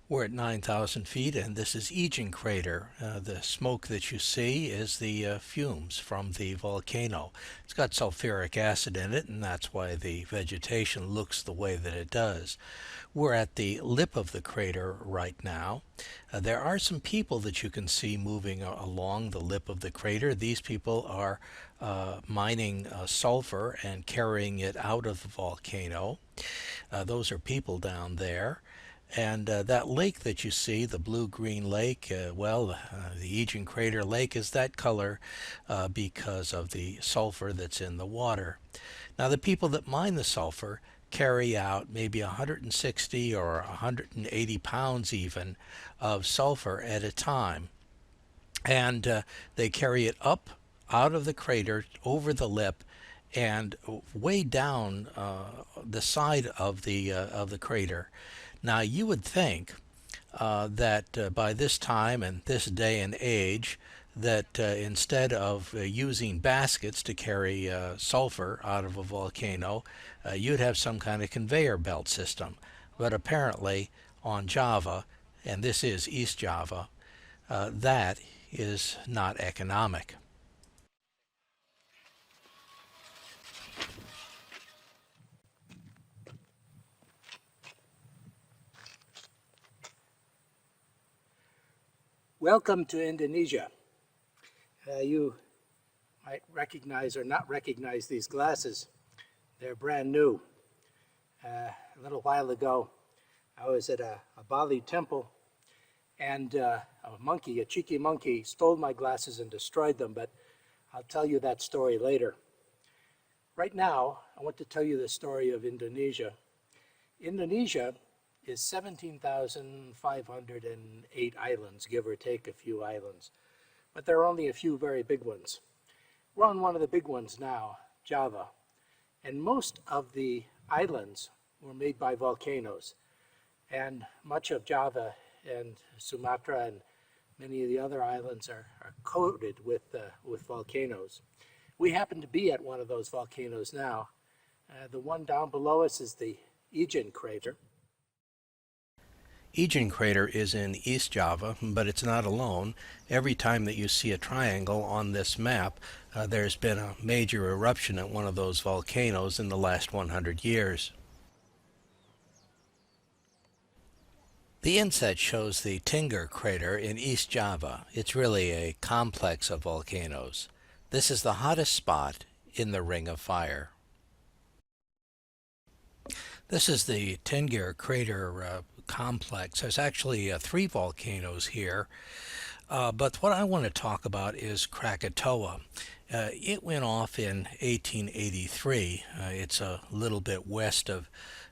We're at 9,000 feet, and this is Aegean crater. The smoke that you see is the fumes from the volcano. It's got sulfuric acid in it, and that's why the vegetation looks the way that it does. We're at the lip of the crater right now. There are some people that you can see moving along the lip of the crater. These people are mining sulfur and carrying it out of the volcano. Those are people down there. And that lake that you see, the blue-green lake, the Aegean crater lake is that color because of the sulfur that's in the water. Now, the people that mine the sulfur carry out maybe 160 or 180 pounds even of sulfur at a time. And they carry it up out of the crater over the lip and way down the side of the crater. Now, you would think that by this time and this day and age, that instead of using baskets to carry sulfur out of a volcano, you'd have some kind of conveyor belt system. But apparently on Java, and this is East Java, that is not economic. Welcome to Indonesia. You might recognize or not recognize these glasses. They're brand new. A little while ago, I was at a Bali temple, and a cheeky monkey, stole my glasses and destroyed them, but I'll tell you that story later. Right now, I want to tell you the story of Indonesia. Indonesia is 17,508 islands, give or take a few islands. But there are only a few very big ones. We're on one of the big ones now, Java. And most of the islands were made by volcanoes. And much of Java and Sumatra and many of the other islands are coated with volcanoes. We happen to be at one of those volcanoes now. The one down below us is the Aegean crater. Aegean crater is in East Java, but it's not alone. Every time that you see a triangle on this map, there's been a major eruption at one of those volcanoes in the last 100 years. The inset shows the Tingir crater in East Java. It's really a complex of volcanoes. This is the hottest spot in the Ring of Fire. This is the Tingir crater complex. There's actually 3 volcanoes here, but what I want to talk about is Krakatoa. It went off in 1883. It's a little bit west of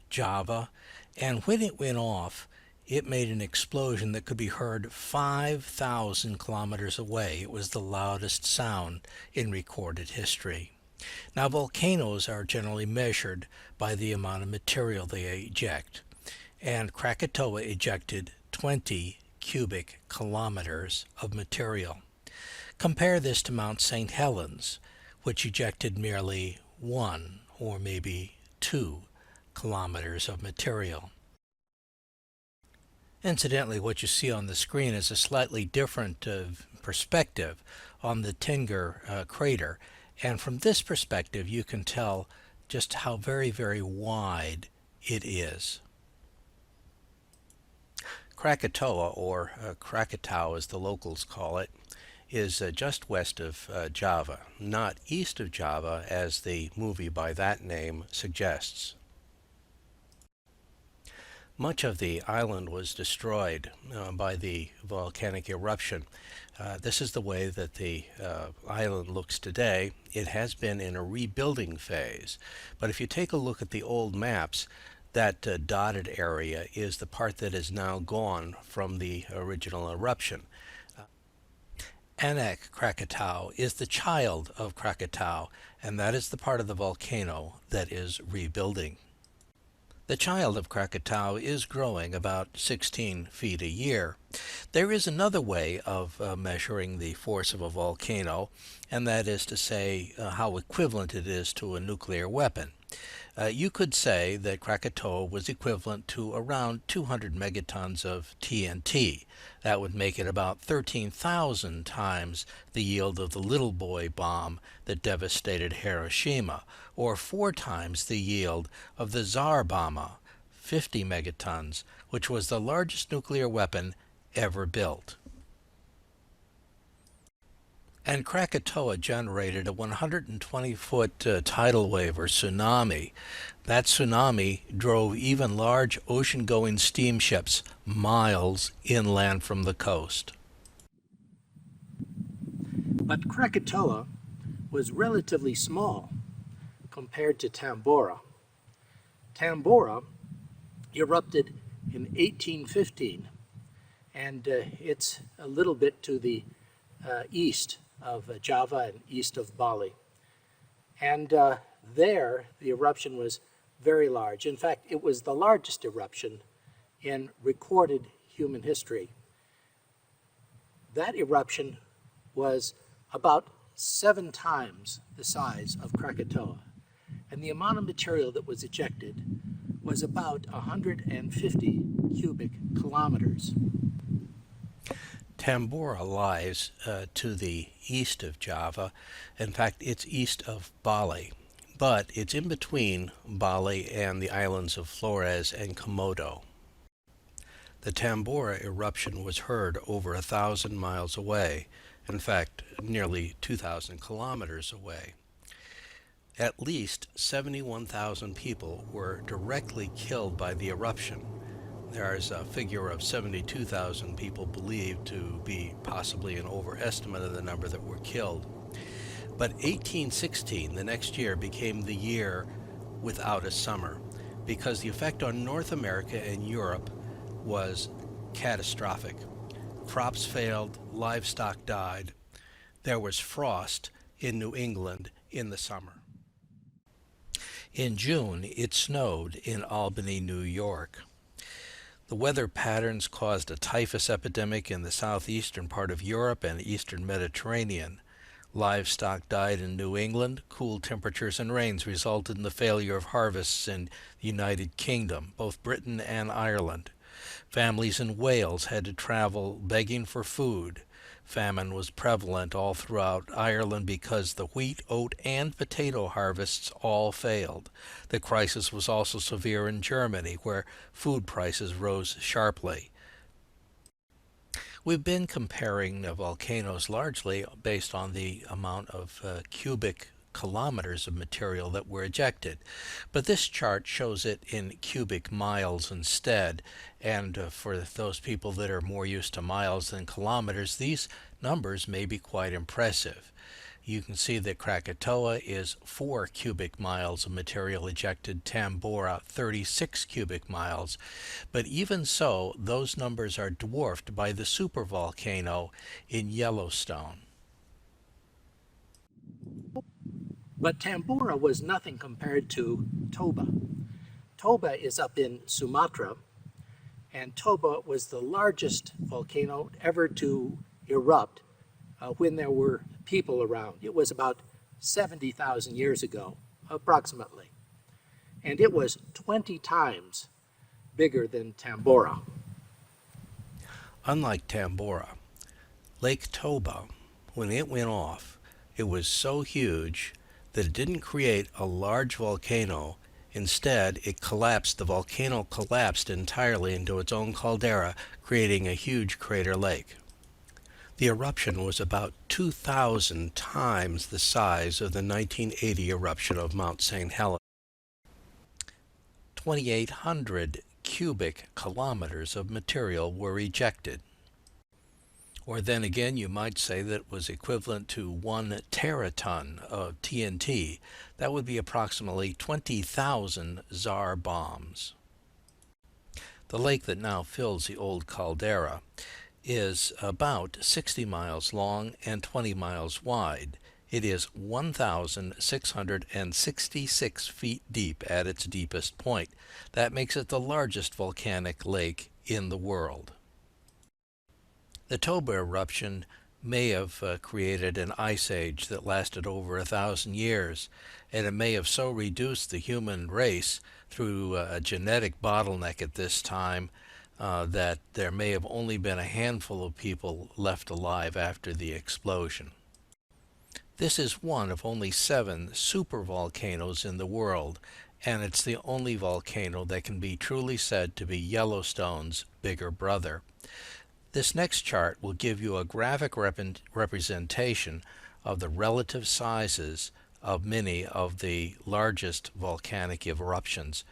Java, and when it went off, it made an explosion that could be heard 5,000 kilometers away. It was the loudest sound in recorded history. Now, volcanoes are generally measured by the amount of material they eject, and Krakatoa ejected 20 cubic kilometers of material. Compare this to Mount St. Helens, which ejected merely 1 or maybe 2 kilometers of material. Incidentally, what you see on the screen is a slightly different perspective on the Tingir crater. And from this perspective, you can tell just how very, very wide it is. Krakatoa, or Krakatau as the locals call it, is just west of Java, not east of Java as the movie by that name suggests. Much of the island was destroyed by the volcanic eruption. This is the way that the island looks today. It has been in a rebuilding phase, but if you take a look at the old maps, that dotted area is the part that is now gone from the original eruption. Anak Krakatau is the child of Krakatau, and that is the part of the volcano that is rebuilding. The child of Krakatau is growing about 16 feet a year. There is another way of measuring the force of a volcano, and that is to say how equivalent it is to a nuclear weapon. You could say that Krakatoa was equivalent to around 200 megatons of TNT. That would make it about 13,000 times the yield of the little boy bomb that devastated Hiroshima, or 4 times the yield of the Tsar bomb, 50 megatons, which was the largest nuclear weapon ever built. And Krakatoa generated a 120-foot tidal wave or tsunami. That tsunami drove even large ocean-going steamships miles inland from the coast. But Krakatoa was relatively small compared to Tambora. Tambora erupted in 1815, and it's a little bit to the east of Java and east of Bali. And there, the eruption was very large. In fact, it was the largest eruption in recorded human history. That eruption was about 7 times the size of Krakatoa, and the amount of material that was ejected was about 150 cubic kilometers. Tambora lies to the east of Java. In fact, it's east of Bali, but it's in between Bali and the islands of Flores and Komodo. The Tambora eruption was heard over 1,000 miles away, in fact, nearly 2,000 kilometers away. At least 71,000 people were directly killed by the eruption. There is a figure of 72,000 people believed to be possibly an overestimate of the number that were killed. But 1816, the next year, became the year without a summer because the effect on North America and Europe was catastrophic. Crops failed, livestock died. There was frost in New England in the summer. In June, it snowed in Albany, New York. The weather patterns caused a typhus epidemic in the southeastern part of Europe and eastern Mediterranean. Livestock died in New England. Cool temperatures and rains resulted in the failure of harvests in the United Kingdom, both Britain and Ireland. Families in Wales had to travel begging for food. Famine was prevalent all throughout Ireland because the wheat, oat, and potato harvests all failed. The crisis was also severe in Germany, where food prices rose sharply. We've been comparing volcanoes largely based on the amount of cubic kilometers of material that were ejected. But this chart shows it in cubic miles instead. And for those people that are more used to miles than kilometers, these numbers may be quite impressive. You can see that Krakatoa is 4 cubic miles of material ejected, Tambora 36 cubic miles. But even so, those numbers are dwarfed by the supervolcano in Yellowstone. But Tambora was nothing compared to Toba. Toba is up in Sumatra, and Toba was the largest volcano ever to erupt when there were people around. It was about 70,000 years ago, approximately. And it was 20 times bigger than Tambora. Unlike Tambora, Lake Toba, when it went off, it was so huge that it didn't create a large volcano. Instead, it collapsed. The volcano collapsed entirely into its own caldera, creating a huge crater lake. The eruption was about 2,000 times the size of the 1980 eruption of Mount St. Helens. 2,800 cubic kilometers of material were ejected. Or then again, you might say that it was equivalent to 1 teraton of TNT. That would be approximately 20,000 Tsar bombs. The lake that now fills the old caldera is about 60 miles long and 20 miles wide. It is 1,666 feet deep at its deepest point. That makes it the largest volcanic lake in the world. The Toba eruption may have created an ice age that lasted over 1,000 years, and it may have so reduced the human race through a genetic bottleneck at this time that there may have only been a handful of people left alive after the explosion. This is one of only 7 supervolcanoes in the world, and it's the only volcano that can be truly said to be Yellowstone's bigger brother. This next chart will give you a graphic representation of the relative sizes of many of the largest volcanic eruptions